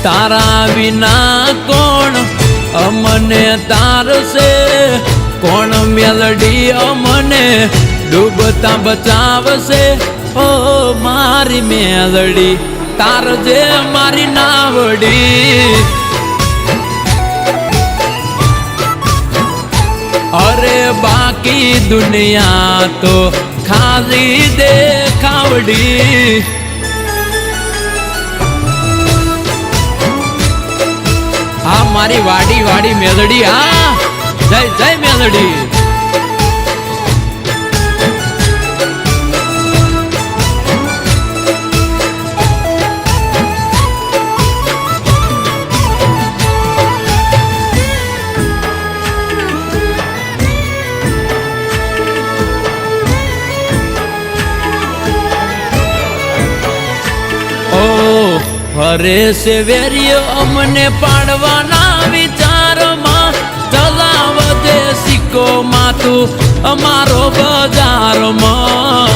તારા વિના કોણ અમને તારશે, કોણ મેલડી અમને ડૂબતા બચાવશે. ઓ મારી મેલડી તારજે મારી નાવડી. અરે બાકી દુનિયા તો ખાલી દેખાવડી. આ મારી વાડી વાડી મેલડી, આ જય જય મેલડી. ફરે છે વેરીઓ અમને પાડવાના વિચારમાં, ચલાવ દે સિક્કો માથું અમારો બજારમાં.